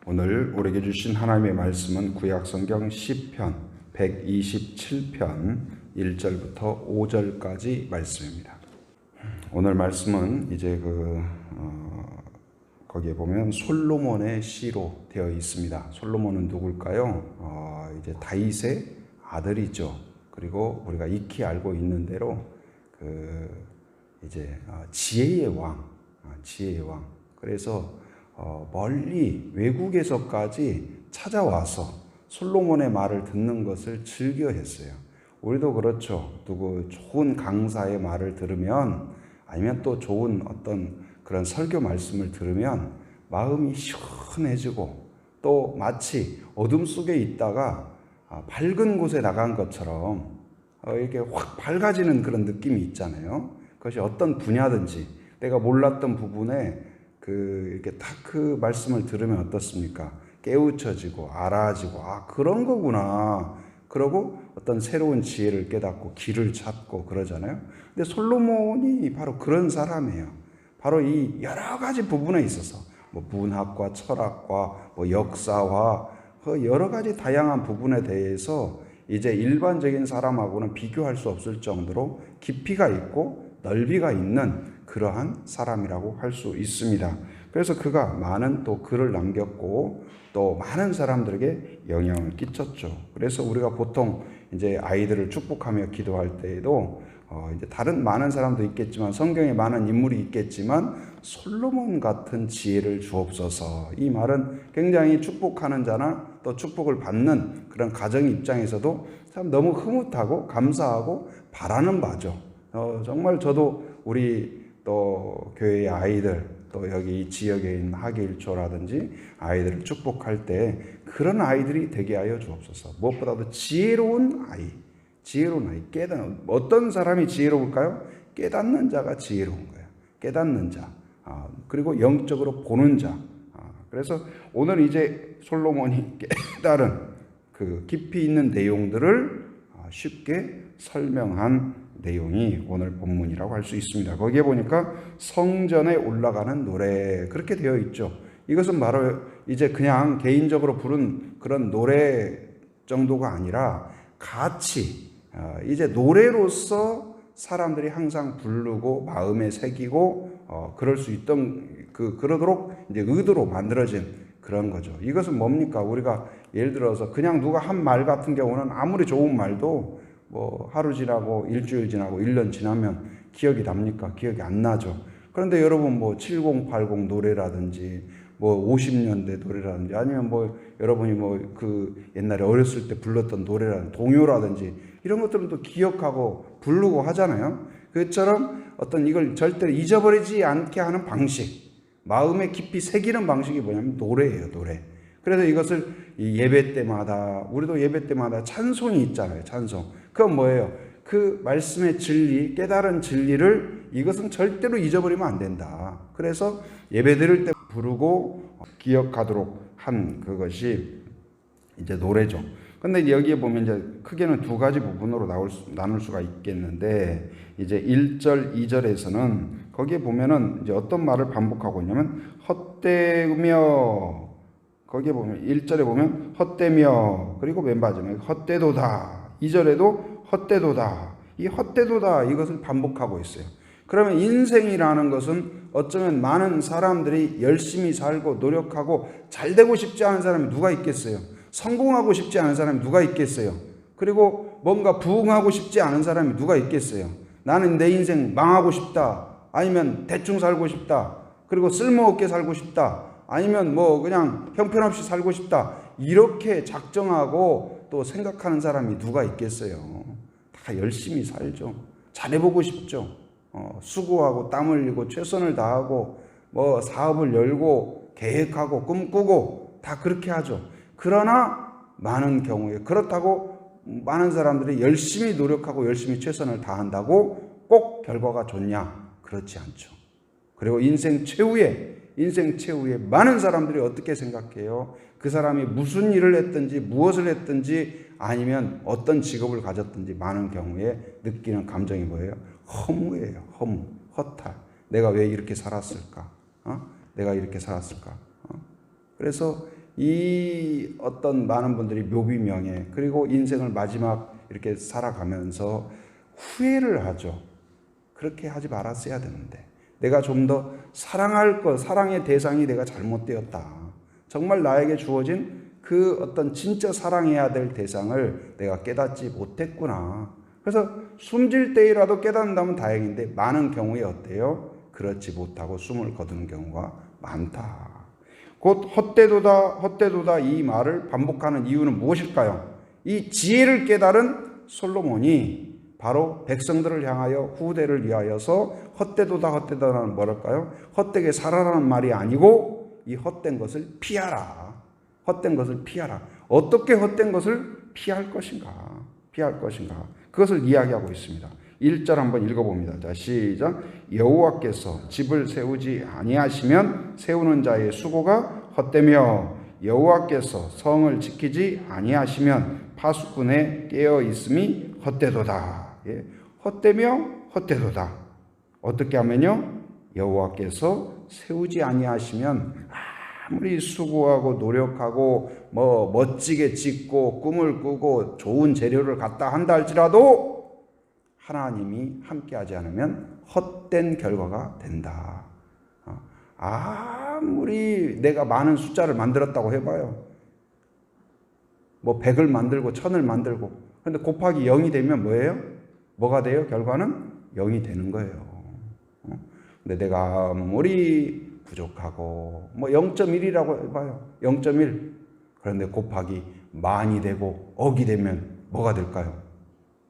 오늘 우리에게 주신 하나님의 말씀은 구약성경 시편 127편 1절부터 5절까지 말씀입니다. 오늘 말씀은 이제 거기에 보면 솔로몬의 시로 되어 있습니다. 솔로몬은 누굴까요? 이제 다윗의 아들이죠. 그리고 우리가 익히 알고 있는 대로 이제 지혜의 왕. 그래서 멀리 외국에서까지 찾아와서 솔로몬의 말을 듣는 것을 즐겨 했어요. 우리도 그렇죠. 누구 좋은 강사의 말을 들으면, 아니면 또 좋은 어떤 그런 설교 말씀을 들으면 마음이 시원해지고, 또 마치 어둠 속에 있다가 밝은 곳에 나간 것처럼 이렇게 확 밝아지는 그런 느낌이 있잖아요. 그것이 어떤 분야든지 내가 몰랐던 부분에 이렇게 딱 그 말씀을 들으면 어떻습니까? 깨우쳐지고 알아지고, 그런 거구나. 그러고 어떤 새로운 지혜를 깨닫고 길을 찾고 그러잖아요. 근데 솔로몬이 바로 그런 사람이에요. 바로 이 여러 가지 부분에 있어서 문학과 철학과 역사와 여러 가지 다양한 부분에 대해서 이제 일반적인 사람하고는 비교할 수 없을 정도로 깊이가 있고 넓이가 있는 그러한 사람이라고 할 수 있습니다. 그래서 그가 많은 또 글을 남겼고 또 많은 사람들에게 영향을 끼쳤죠. 그래서 우리가 보통 이제 아이들을 축복하며 기도할 때에도 이제 다른 많은 사람도 있겠지만, 성경에 많은 인물이 있겠지만 솔로몬 같은 지혜를 주옵소서. 이 말은 굉장히 축복하는 자나 또 축복을 받는 그런 가정 입장에서도 참 너무 흐뭇하고 감사하고 바라는 바죠. 정말 저도 우리 또 교회의 아이들, 또 여기 지역에 있는 하계일초라든지 아이들을 축복할 때 그런 아이들이 되게 하여 주옵소서. 무엇보다도 지혜로운 아이. 깨닫는, 어떤 사람이 지혜로울까요? 깨닫는 자가 지혜로운 거예요. 깨닫는 자. 그리고 영적으로 보는 자. 그래서 오늘 이제 솔로몬이 깨달은 그 깊이 있는 내용들을 쉽게 설명한 내용이 오늘 본문이라고 할 수 있습니다. 거기에 보니까 성전에 올라가는 노래, 그렇게 되어 있죠. 이것은 바로 이제 그냥 개인적으로 부른 그런 노래 정도가 아니라 같이 이제 노래로서 사람들이 항상 부르고 마음에 새기고 그럴 수 있던 그러도록 이제 의도로 만들어진 그런 거죠. 이것은 뭡니까? 우리가 예를 들어서 그냥 누가 한 말 같은 경우는 아무리 좋은 말도 하루 지나고 일주일 지나고 1년 지나면 기억이 납니까? 기억이 안 나죠. 그런데 여러분 7080 노래라든지 50년대 노래라든지, 아니면 여러분이 옛날에 어렸을 때 불렀던 노래라든지 동요라든지 이런 것들은 또 기억하고 부르고 하잖아요. 그것처럼 어떤 이걸 절대로 잊어버리지 않게 하는 방식, 마음에 깊이 새기는 방식이 뭐냐면 노래예요, 노래. 그래서 이것을 예배 때마다, 우리도 예배 때마다 찬송이 있잖아요, 찬송. 그건 뭐예요? 그 말씀의 진리, 깨달은 진리를 이것은 절대로 잊어버리면 안 된다. 그래서 예배 드릴 때 부르고 기억하도록 한 그것이 이제 노래죠. 근데 여기에 보면 이제 크게는 두 가지 부분으로 나눌 수가 있겠는데, 이제 1절, 2절에서는 거기에 보면은 이제 어떤 말을 반복하고 있냐면 헛되며, 거기에 보면 1절에 보면 헛되며, 그리고 맨 마지막에 헛되도다. 2절에도 헛되도다. 이 헛되도다, 이것을 반복하고 있어요. 그러면 인생이라는 것은 어쩌면 많은 사람들이 열심히 살고 노력하고 잘 되고 싶지 않은 사람이 누가 있겠어요? 성공하고 싶지 않은 사람이 누가 있겠어요? 그리고 뭔가 부흥하고 싶지 않은 사람이 누가 있겠어요? 나는 내 인생 망하고 싶다. 아니면 대충 살고 싶다. 그리고 쓸모없게 살고 싶다. 아니면 그냥 형편없이 살고 싶다. 이렇게 작정하고 또 생각하는 사람이 누가 있겠어요? 다 열심히 살죠. 잘해보고 싶죠. 수고하고 땀 흘리고 최선을 다하고 사업을 열고 계획하고 꿈꾸고 다 그렇게 하죠. 그러나 많은 경우에 그렇다고 많은 사람들이 열심히 노력하고 열심히 최선을 다한다고 꼭 결과가 좋냐? 그렇지 않죠. 그리고 인생 최후에 많은 사람들이 어떻게 생각해요? 그 사람이 무슨 일을 했든지 무엇을 했든지 아니면 어떤 직업을 가졌든지 많은 경우에 느끼는 감정이 뭐예요? 허무예요. 허무, 허탈. 내가 왜 이렇게 살았을까? 내가 이렇게 살았을까? 그래서 이 어떤 많은 분들이 묘비명예 그리고 인생을 마지막 이렇게 살아가면서 후회를 하죠. 그렇게 하지 말았어야 되는데 내가 좀 더 사랑할 것, 사랑의 대상이 내가 잘못되었다. 정말 나에게 주어진 그 어떤 진짜 사랑해야 될 대상을 내가 깨닫지 못했구나. 그래서 숨질 때이라도 깨닫는다면 다행인데 많은 경우에 어때요? 그렇지 못하고 숨을 거두는 경우가 많다. 곧 헛되도다 이 말을 반복하는 이유는 무엇일까요? 이 지혜를 깨달은 솔로몬이 바로 백성들을 향하여 후대를 위하여서 헛되도다는 뭐랄까요? 헛되게 살아라는 말이 아니고 이 헛된 것을 피하라. 헛된 것을 피하라. 어떻게 헛된 것을 피할 것인가? 피할 것인가? 그것을 이야기하고 있습니다. 1절 한번 읽어봅니다. 자, 시작. 여호와께서 집을 세우지 아니하시면 세우는 자의 수고가 헛되며 여호와께서 성을 지키지 아니하시면 파수꾼의 깨어 있음이 헛되도다. 예, 헛되며 헛되도다. 어떻게 하면요? 여호와께서 세우지 아니하시면 아무리 수고하고 노력하고 뭐 멋지게 짓고 꿈을 꾸고 좋은 재료를 갖다 한다 할지라도 하나님이 함께하지 않으면 헛된 결과가 된다. 아무리 내가 많은 숫자를 만들었다고 해봐요. 뭐 100을 만들고 1000을 만들고 근데 곱하기 0이 되면 뭐예요? 뭐가 돼요? 결과는 0이 되는 거예요. 근데 내가 아무리 부족하고 뭐 0.1이라고 해봐요. 0.1. 그런데 곱하기 만이 되고 억이 되면 뭐가 될까요?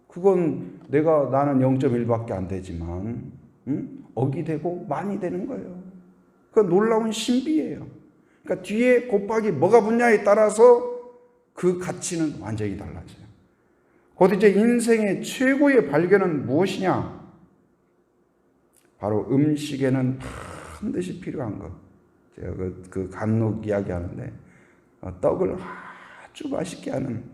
그건 나는 0.1밖에 안 되지만 억이 되고 만이 되는 거예요. 그건 놀라운 신비예요. 그러니까 뒤에 곱하기 뭐가 붙냐에 따라서 그 가치는 완전히 달라져요. 곧 이제 인생의 최고의 발견은 무엇이냐? 바로 음식에는 반드시 필요한 것. 제가 그 간혹 이야기하는데 떡을 아주 맛있게 하는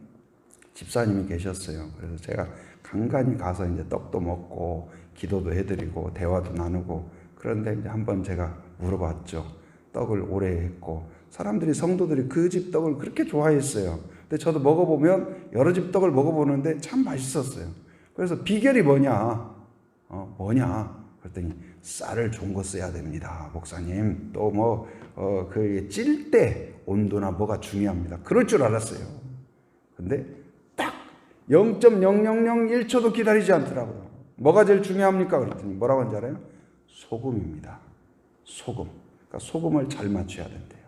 집사님이 계셨어요. 그래서 제가 간간히 가서 이제 떡도 먹고 기도도 해드리고 대화도 나누고 그런데 이제 한번 제가 물어봤죠. 떡을 오래 했고 사람들이 성도들이 그 집 떡을 그렇게 좋아했어요. 근데 저도 먹어보면 여러 집 떡을 먹어보는데 참 맛있었어요. 그래서 비결이 뭐냐? 그랬더니 쌀을 좋은 거 써야 됩니다, 목사님. 또 뭐 그 찔 때 온도나 뭐가 중요합니다. 그럴 줄 알았어요. 근데 딱 0.0001초도 기다리지 않더라고요. 뭐가 제일 중요합니까? 그랬더니 뭐라고 하는지 알아요? 소금입니다. 소금. 그러니까 소금을 잘 맞춰야 된대요.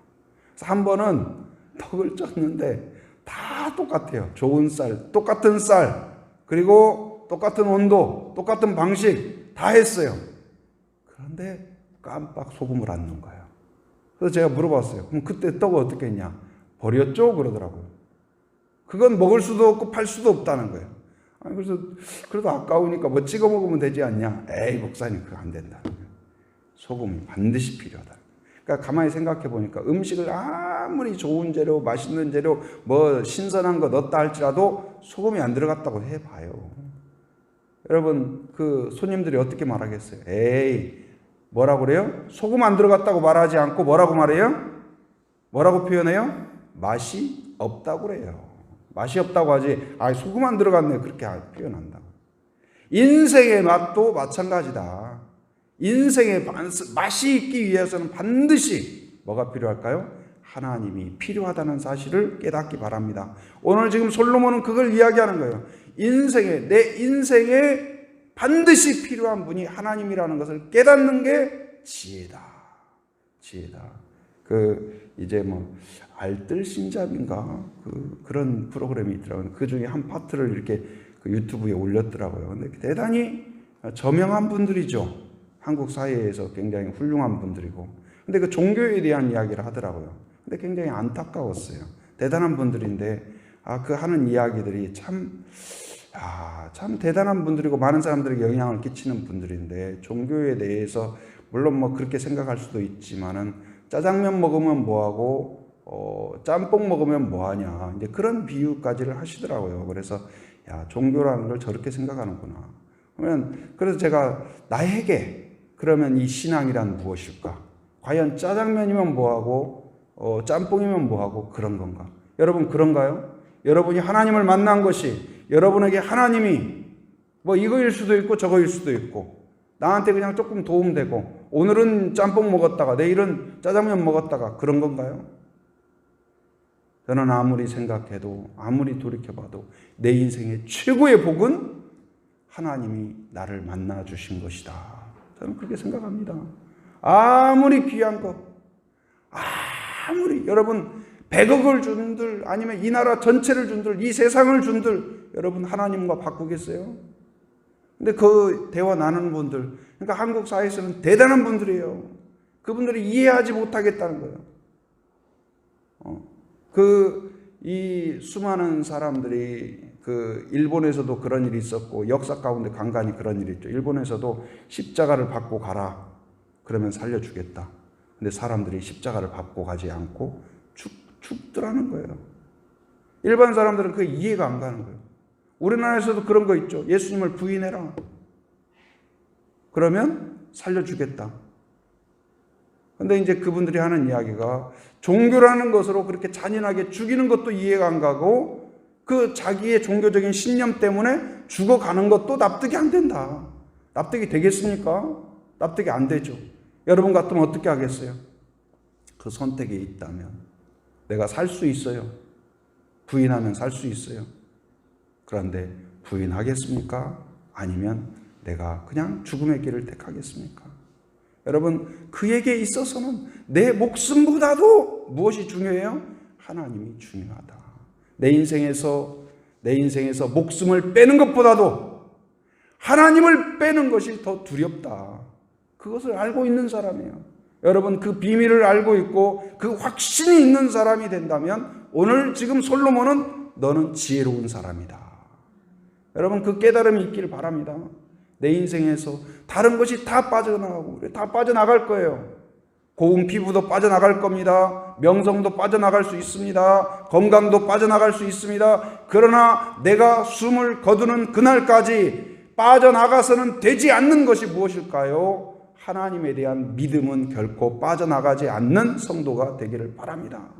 그래서 한 번은 떡을 쪘는데 다 똑같아요. 좋은 쌀, 똑같은 쌀, 그리고 똑같은 온도, 똑같은 방식 다 했어요. 그런데 깜빡 소금을 안 넣은 거예요. 그래서 제가 물어봤어요. 그럼 그때 떡을 어떻게 했냐? 버렸죠? 그러더라고요. 그건 먹을 수도 없고 팔 수도 없다는 거예요. 아니, 그래서 그래도 아까우니까 뭐 찍어 먹으면 되지 않냐? 에이, 목사님 그거 안 된다는 거예요. 소금이 반드시 필요하다. 그러니까 가만히 생각해 보니까 음식을 아무리 좋은 재료, 맛있는 재료, 뭐 신선한 거 넣었다 할지라도 소금이 안 들어갔다고 해봐요. 여러분 그 손님들이 어떻게 말하겠어요? 에이, 뭐라고 그래요? 소금 안 들어갔다고 말하지 않고 뭐라고 말해요? 뭐라고 표현해요? 맛이 없다고 그래요. 맛이 없다고 하지, 소금 안 들어갔네 그렇게 표현한다고. 인생의 맛도 마찬가지다. 인생의 맛이 있기 위해서는 반드시 뭐가 필요할까요? 하나님이 필요하다는 사실을 깨닫기 바랍니다. 오늘 지금 솔로몬은 그걸 이야기하는 거예요. 내 인생에 반드시 필요한 분이 하나님이라는 것을 깨닫는 게 지혜다. 이제 뭐 알뜰신잡인가 그런 프로그램이 있더라고요. 그 중에 한 파트를 이렇게 그 유튜브에 올렸더라고요. 근데 대단히 저명한 분들이죠. 한국 사회에서 굉장히 훌륭한 분들이고. 근데 그 종교에 대한 이야기를 하더라고요. 근데 굉장히 안타까웠어요. 대단한 분들인데, 그 하는 이야기들이 참 대단한 분들이고 많은 사람들에게 영향을 끼치는 분들인데, 종교에 대해서 물론 뭐 그렇게 생각할 수도 있지만은 짜장면 먹으면 뭐하고, 짬뽕 먹으면 뭐하냐. 이제 그런 비유까지를 하시더라고요. 그래서, 종교라는 걸 저렇게 생각하는구나. 그래서 제가 나에게 그러면 이 신앙이란 무엇일까? 과연 짜장면이면 뭐하고 짬뽕이면 뭐하고 그런 건가? 여러분 그런가요? 여러분이 하나님을 만난 것이 여러분에게 하나님이 뭐 이거일 수도 있고 저거일 수도 있고 나한테 그냥 조금 도움되고 오늘은 짬뽕 먹었다가 내일은 짜장면 먹었다가 그런 건가요? 저는 아무리 생각해도 아무리 돌이켜봐도 내 인생의 최고의 복은 하나님이 나를 만나 주신 것이다. 저는 그렇게 생각합니다. 아무리 귀한 것, 아무리 여러분 100억을 준들 아니면 이 나라 전체를 준들 이 세상을 준들 여러분 하나님과 바꾸겠어요? 근데 그 대화 나누는 분들 그러니까 한국 사회에서는 대단한 분들이에요. 그분들이 이해하지 못하겠다는 거예요. 이 수많은 사람들이 일본에서도 그런 일이 있었고 역사 가운데 간간히 그런 일이 있죠. 일본에서도 십자가를 받고 가라. 그러면 살려주겠다. 근데 사람들이 십자가를 받고 가지 않고 죽더라는 거예요. 일반 사람들은 그게 이해가 안 가는 거예요. 우리나라에서도 그런 거 있죠. 예수님을 부인해라. 그러면 살려주겠다. 근데 이제 그분들이 하는 이야기가 종교라는 것으로 그렇게 잔인하게 죽이는 것도 이해가 안 가고 그 자기의 종교적인 신념 때문에 죽어가는 것도 납득이 안 된다. 납득이 되겠습니까? 납득이 안 되죠. 여러분 같으면 어떻게 하겠어요? 그 선택이 있다면 내가 살 수 있어요. 부인하면 살 수 있어요. 그런데 부인하겠습니까? 아니면 내가 그냥 죽음의 길을 택하겠습니까? 여러분 그에게 있어서는 내 목숨보다도 무엇이 중요해요? 하나님이 중요하다. 내 인생에서 목숨을 빼는 것보다도 하나님을 빼는 것이 더 두렵다. 그것을 알고 있는 사람이에요. 여러분 그 비밀을 알고 있고 그 확신이 있는 사람이 된다면 오늘 지금 솔로몬은 너는 지혜로운 사람이다. 여러분 그 깨달음이 있기를 바랍니다. 내 인생에서 다른 것이 다 빠져나가고 다 빠져나갈 거예요. 고운 피부도 빠져나갈 겁니다. 명성도 빠져나갈 수 있습니다. 건강도 빠져나갈 수 있습니다. 그러나 내가 숨을 거두는 그날까지 빠져나가서는 되지 않는 것이 무엇일까요? 하나님에 대한 믿음은 결코 빠져나가지 않는 성도가 되기를 바랍니다.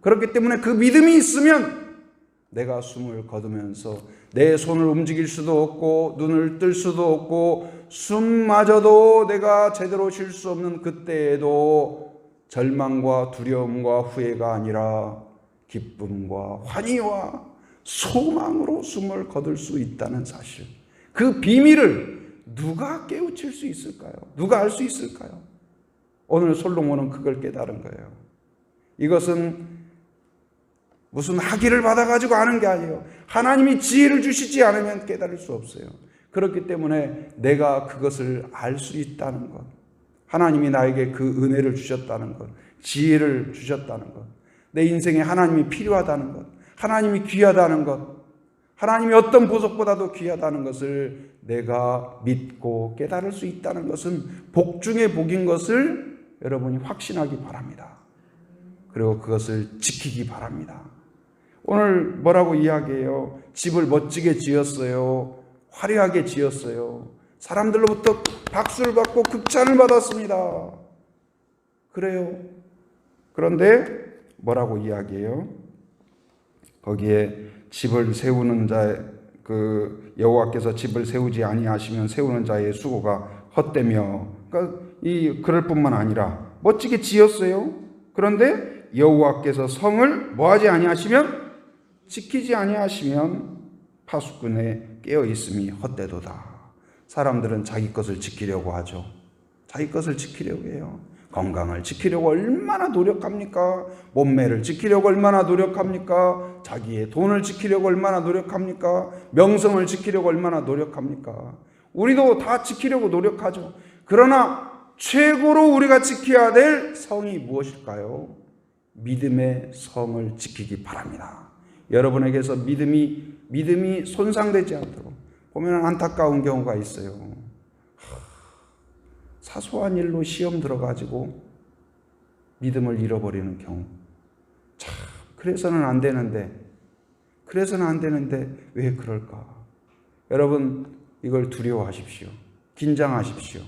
그렇기 때문에 그 믿음이 있으면 내가 숨을 거두면서 내 손을 움직일 수도 없고 눈을 뜰 수도 없고 숨마저도 내가 제대로 쉴 수 없는 그때에도 절망과 두려움과 후회가 아니라 기쁨과 환희와 소망으로 숨을 거둘 수 있다는 사실, 그 비밀을 누가 깨우칠 수 있을까요? 누가 알 수 있을까요? 오늘 솔로몬은 그걸 깨달은 거예요. 이것은 무슨 학위를 받아가지고 하는 게 아니에요. 하나님이 지혜를 주시지 않으면 깨달을 수 없어요. 그렇기 때문에 내가 그것을 알 수 있다는 것, 하나님이 나에게 그 은혜를 주셨다는 것, 지혜를 주셨다는 것, 내 인생에 하나님이 필요하다는 것, 하나님이 귀하다는 것, 하나님이 어떤 보석보다도 귀하다는 것을 내가 믿고 깨달을 수 있다는 것은 복 중의 복인 것을 여러분이 확신하기 바랍니다. 그리고 그것을 지키기 바랍니다. 오늘 뭐라고 이야기해요? 집을 멋지게 지었어요. 화려하게 지었어요. 사람들로부터 박수를 받고 극찬을 받았습니다. 그래요. 그런데 뭐라고 이야기해요? 거기에 집을 세우는 자, 여호와께서 집을 세우지 아니하시면 세우는 자의 수고가 헛되며, 그러니까 그럴 뿐만 아니라 멋지게 지었어요. 그런데 여호와께서 성을 뭐하지 아니하시면, 지키지 아니하시면 파수꾼에 깨어 있음이 헛되도다. 사람들은 자기 것을 지키려고 하죠. 자기 것을 지키려고 해요. 건강을 지키려고 얼마나 노력합니까? 몸매를 지키려고 얼마나 노력합니까? 자기의 돈을 지키려고 얼마나 노력합니까? 명성을 지키려고 얼마나 노력합니까? 우리도 다 지키려고 노력하죠. 그러나 최고로 우리가 지켜야 될 성이 무엇일까요? 믿음의 성을 지키기 바랍니다. 여러분에게서 믿음이 손상되지 않도록. 보면 안타까운 경우가 있어요. 사소한 일로 시험 들어가지고 믿음을 잃어버리는 경우. 참, 그래서는 안 되는데 왜 그럴까? 여러분, 이걸 두려워하십시오. 긴장하십시오.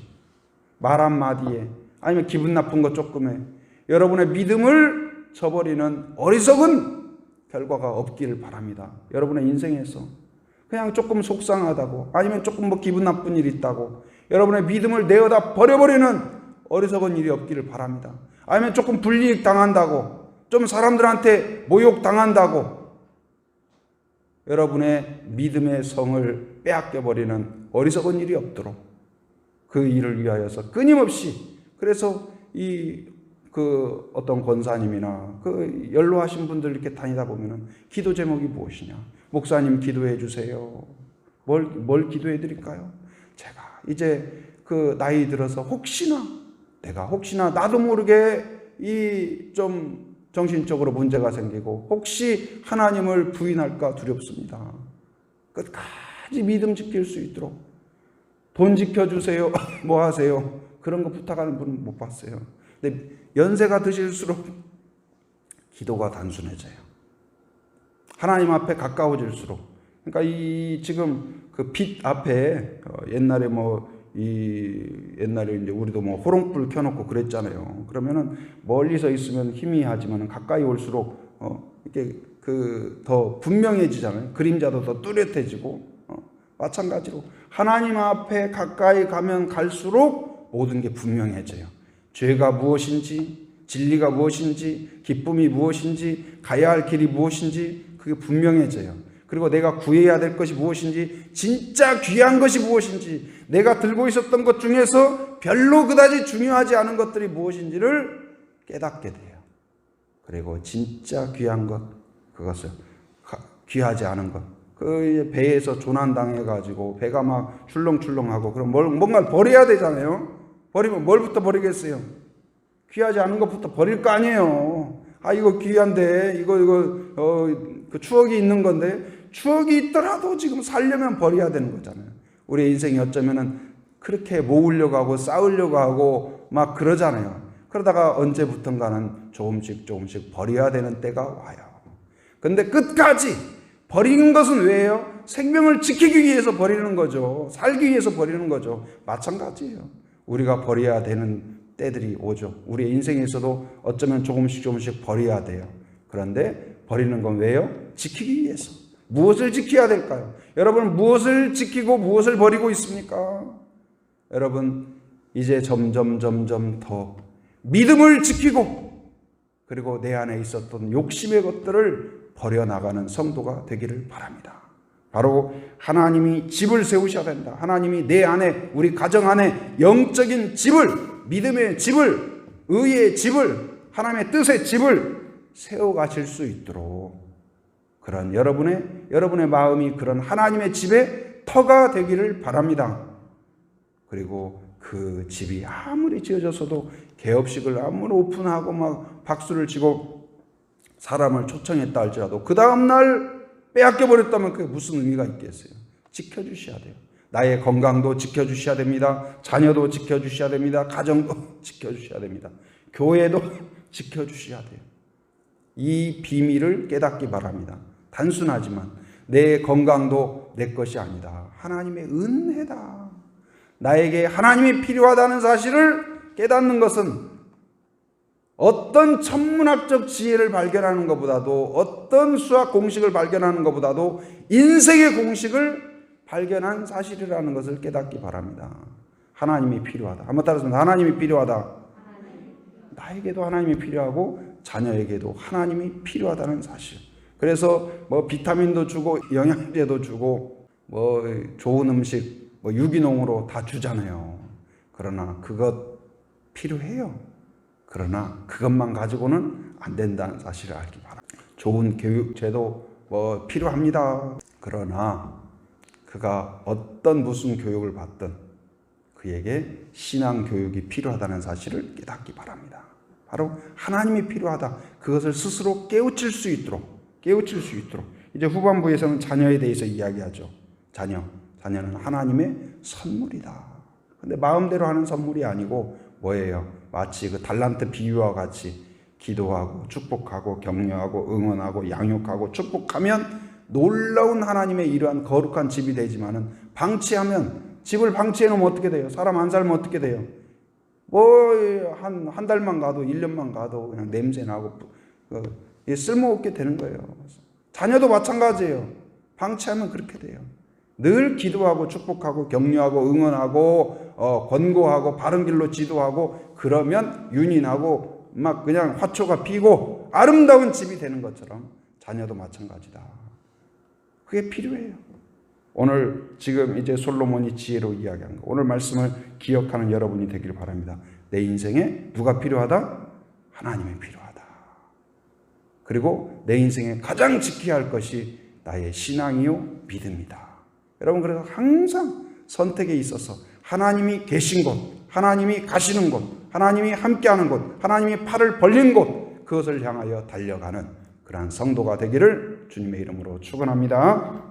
말 한마디에, 아니면 기분 나쁜 것 조금에 여러분의 믿음을 쳐버리는 어리석은 결과가 없기를 바랍니다. 여러분의 인생에서 그냥 조금 속상하다고, 아니면 조금 뭐 기분 나쁜 일이 있다고 여러분의 믿음을 내어다 버려버리는 어리석은 일이 없기를 바랍니다. 아니면 조금 불이익 당한다고, 좀 사람들한테 모욕 당한다고 여러분의 믿음의 성을 빼앗겨 버리는 어리석은 일이 없도록 그 일을 위하여서 끊임없이, 그래서 어떤 권사님이나 연로하신 분들 이렇게 다니다 보면은 기도 제목이 무엇이냐? 목사님 기도해 주세요. 뭘 기도해 드릴까요? 제가 이제 나이 들어서 혹시나 나도 모르게 좀 정신적으로 문제가 생기고 혹시 하나님을 부인할까 두렵습니다. 끝까지 믿음 지킬 수 있도록 돈 지켜주세요. 뭐 하세요? 그런 거 부탁하는 분은 못 봤어요. 근데 연세가 드실수록 기도가 단순해져요. 하나님 앞에 가까워질수록. 그러니까 지금 빛 앞에 옛날에 옛날에 이제 우리도 호롱불 켜놓고 그랬잖아요. 그러면은 멀리서 있으면 희미하지만 가까이 올수록 이렇게 더 분명해지잖아요. 그림자도 더 뚜렷해지고. 마찬가지로 하나님 앞에 가까이 가면 갈수록 모든 게 분명해져요. 죄가 무엇인지, 진리가 무엇인지, 기쁨이 무엇인지, 가야 할 길이 무엇인지 그게 분명해져요. 그리고 내가 구해야 될 것이 무엇인지, 진짜 귀한 것이 무엇인지, 내가 들고 있었던 것 중에서 별로 그다지 중요하지 않은 것들이 무엇인지를 깨닫게 돼요. 그리고 진짜 귀한 것, 그것을 귀하지 않은 것, 배에서 조난당해가지고 배가 막 출렁출렁하고 그럼 뭔가를 버려야 되잖아요. 버리면 뭘부터 버리겠어요? 귀하지 않은 것부터 버릴 거 아니에요. 이거 귀한데 그 추억이 있는 건데, 추억이 있더라도 지금 살려면 버려야 되는 거잖아요. 우리의 인생이 어쩌면은 그렇게 모으려고 하고 쌓으려고 하고 막 그러잖아요. 그러다가 언제부턴가는 조금씩 버려야 되는 때가 와요. 근데 끝까지 버리는 것은 왜요? 생명을 지키기 위해서 버리는 거죠. 살기 위해서 버리는 거죠. 마찬가지예요. 우리가 버려야 되는 때들이 오죠. 우리의 인생에서도 어쩌면 조금씩 버려야 돼요. 그런데 버리는 건 왜요? 지키기 위해서. 무엇을 지켜야 될까요? 여러분, 무엇을 지키고 무엇을 버리고 있습니까? 여러분, 이제 점점 더 믿음을 지키고, 그리고 내 안에 있었던 욕심의 것들을 버려나가는 성도가 되기를 바랍니다. 바로 하나님이 집을 세우셔야 된다. 하나님이 내 안에, 우리 가정 안에 영적인 집을, 믿음의 집을, 의의 집을, 하나님의 뜻의 집을 세워가실 수 있도록, 그런 여러분의 마음이 그런 하나님의 집의 터가 되기를 바랍니다. 그리고 그 집이 아무리 지어졌어도 개업식을 아무리 오픈하고 막 박수를 치고 사람을 초청했다 할지라도 그 다음날 빼앗겨버렸다면 그게 무슨 의미가 있겠어요? 지켜주셔야 돼요. 나의 건강도 지켜주셔야 됩니다. 자녀도 지켜주셔야 됩니다. 가정도 지켜주셔야 됩니다. 교회도 지켜주셔야 돼요. 이 비밀을 깨닫기 바랍니다. 단순하지만 내 건강도 내 것이 아니다. 하나님의 은혜다. 나에게 하나님이 필요하다는 사실을 깨닫는 것은 어떤 천문학적 지혜를 발견하는 것보다도, 어떤 수학 공식을 발견하는 것보다도 인생의 공식을 발견한 사실이라는 것을 깨닫기 바랍니다. 하나님이 필요하다. 한번 따라서 하나님이 필요하다. 나에게도 하나님이 필요하고 자녀에게도 하나님이 필요하다는 사실. 그래서 비타민도 주고 영양제도 주고 좋은 음식 유기농으로 다 주잖아요. 그러나 그것 필요해요. 그러나 그것만 가지고는 안 된다는 사실을 알기 바랍니다. 좋은 교육제도 필요합니다. 그러나 그가 무슨 교육을 받든 그에게 신앙 교육이 필요하다는 사실을 깨닫기 바랍니다. 바로 하나님이 필요하다. 그것을 스스로 깨우칠 수 있도록. 이제 후반부에서는 자녀에 대해서 이야기하죠. 자녀는 하나님의 선물이다. 근데 마음대로 하는 선물이 아니고 뭐예요? 마치 그 달란트 비유와 같이 기도하고 축복하고 격려하고 응원하고 양육하고 축복하면 놀라운 하나님의 이러한 거룩한 집이 되지만은 집을 방치해 놓으면 어떻게 돼요? 사람 안 살면 어떻게 돼요? 한 달만 가도 1년만 가도 그냥 냄새 나고 쓸모없게 되는 거예요. 자녀도 마찬가지예요. 방치하면 그렇게 돼요. 늘 기도하고 축복하고 격려하고 응원하고 권고하고 바른 길로 지도하고 그러면 윤인하고 막 그냥 화초가 피고 아름다운 집이 되는 것처럼 자녀도 마찬가지다. 그게 필요해요. 오늘 지금 이제 솔로몬이 지혜로 이야기한 거, 오늘 말씀을 기억하는 여러분이 되길 바랍니다. 내 인생에 누가 필요하다? 하나님이 필요하다. 그리고 내 인생에 가장 지켜야 할 것이 나의 신앙이요 믿음이다. 여러분, 그래서 항상 선택에 있어서 하나님이 계신 곳, 하나님이 가시는 곳, 하나님이 함께하는 곳, 하나님이 팔을 벌린 곳, 그것을 향하여 달려가는 그러한 성도가 되기를 주님의 이름으로 축원합니다.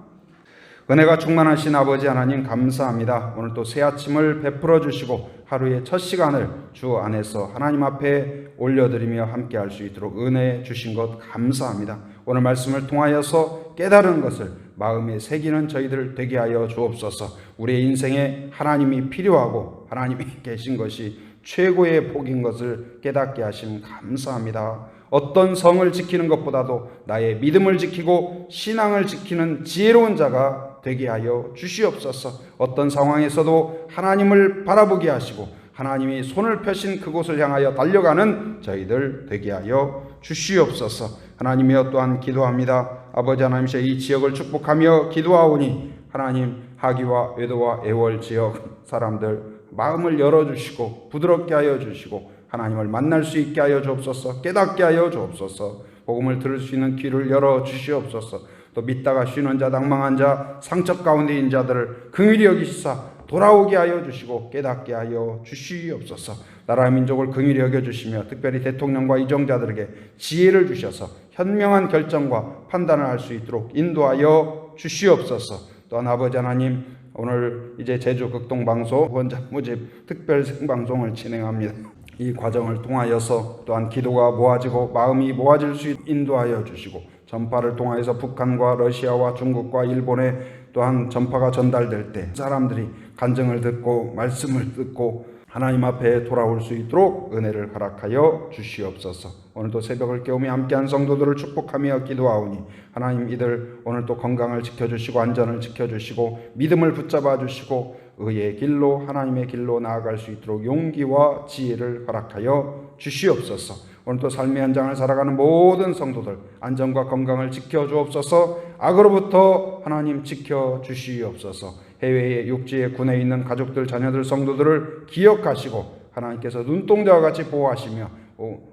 은혜가 충만하신 아버지 하나님 감사합니다. 오늘 또 새 아침을 베풀어 주시고 하루의 첫 시간을 주 안에서 하나님 앞에 올려드리며 함께할 수 있도록 은혜 주신 것 감사합니다. 오늘 말씀을 통하여서 깨달은 것을 마음에 새기는 저희들 되게 하여 주옵소서. 우리의 인생에 하나님이 필요하고 하나님이 계신 것이 최고의 복인 것을 깨닫게 하심 감사합니다. 어떤 성을 지키는 것보다도 나의 믿음을 지키고 신앙을 지키는 지혜로운 자가 되게 하여 주시옵소서. 어떤 상황에서도 하나님을 바라보게 하시고 하나님이 손을 펴신 그곳을 향하여 달려가는 저희들 되게 하여 주시옵소서. 하나님이여 또한 기도합니다. 아버지 하나님이여 이 지역을 축복하며 기도하오니 하나님 하기와 외도와 애월 지역 사람들 마음을 열어주시고 부드럽게 하여 주시고 하나님을 만날 수 있게 하여 주옵소서. 깨닫게 하여 주옵소서. 복음을 들을 수 있는 귀를 열어 주시옵소서. 또 믿다가 쉬는 자, 낭망한 자, 상처 가운데인 자들을 긍휼히 여기시사 돌아오게 하여 주시고 깨닫게 하여 주시옵소서. 나라와 민족을 긍휼히 여겨주시며 특별히 대통령과 이정자들에게 지혜를 주셔서 현명한 결정과 판단을 할 수 있도록 인도하여 주시옵소서. 또한 아버지 하나님, 오늘 이제 제주 극동방송 원자 모집 특별 생방송을 진행합니다. 이 과정을 통하여서 또한 기도가 모아지고 마음이 모아질 수 인도하여 주시고 전파를 통하여서 북한과 러시아와 중국과 일본에 또한 전파가 전달될 때 사람들이 간증을 듣고 말씀을 듣고 하나님 앞에 돌아올 수 있도록 은혜를 허락하여 주시옵소서. 오늘도 새벽을 깨우며 함께한 성도들을 축복하며 기도하오니 하나님 이들 오늘 또 건강을 지켜주시고 안전을 지켜주시고 믿음을 붙잡아 주시고 의의 길로 하나님의 길로 나아갈 수 있도록 용기와 지혜를 허락하여 주시옵소서. 오늘 또 삶의 현장을 살아가는 모든 성도들 안전과 건강을 지켜주옵소서. 악으로부터 하나님 지켜주시옵소서. 해외의 육지의 군에 있는 가족들, 자녀들, 성도들을 기억하시고 하나님께서 눈동자와 같이 보호하시며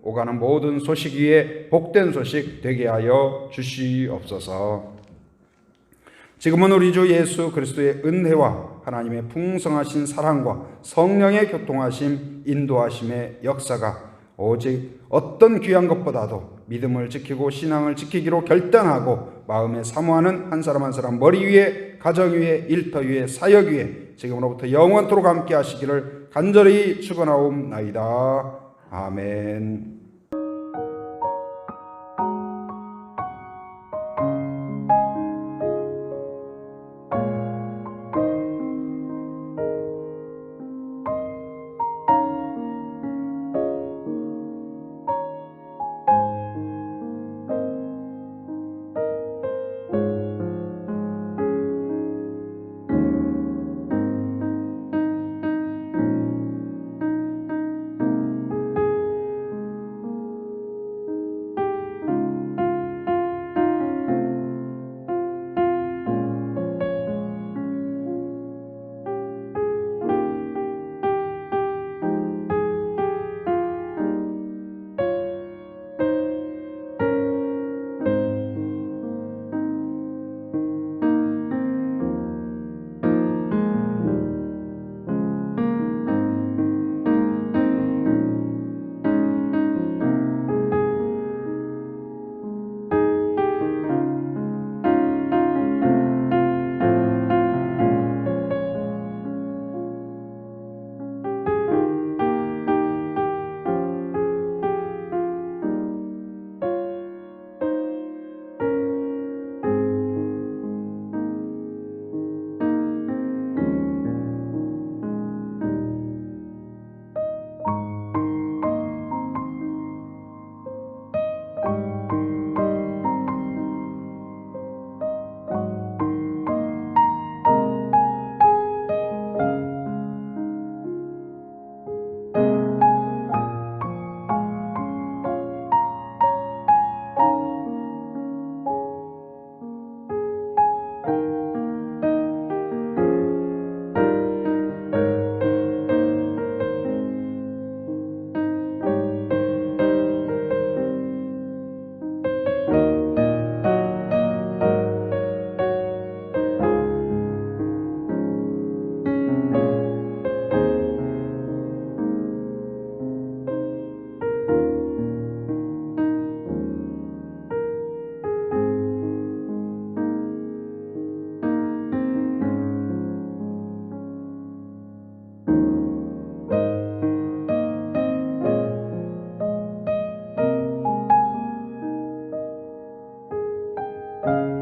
오가는 모든 소식 위에 복된 소식 되게 하여 주시옵소서. 지금은 우리 주 예수 그리스도의 은혜와 하나님의 풍성하신 사랑과 성령의 교통하심, 인도하심의 역사가 오직 어떤 귀한 것보다도 믿음을 지키고 신앙을 지키기로 결단하고 마음에 사모하는 한 사람 한 사람 머리 위에, 가정 위에, 일터 위에, 사역 위에 지금으로부터 영원토록 함께 하시기를 간절히 축원하옵나이다. 아멘. 네.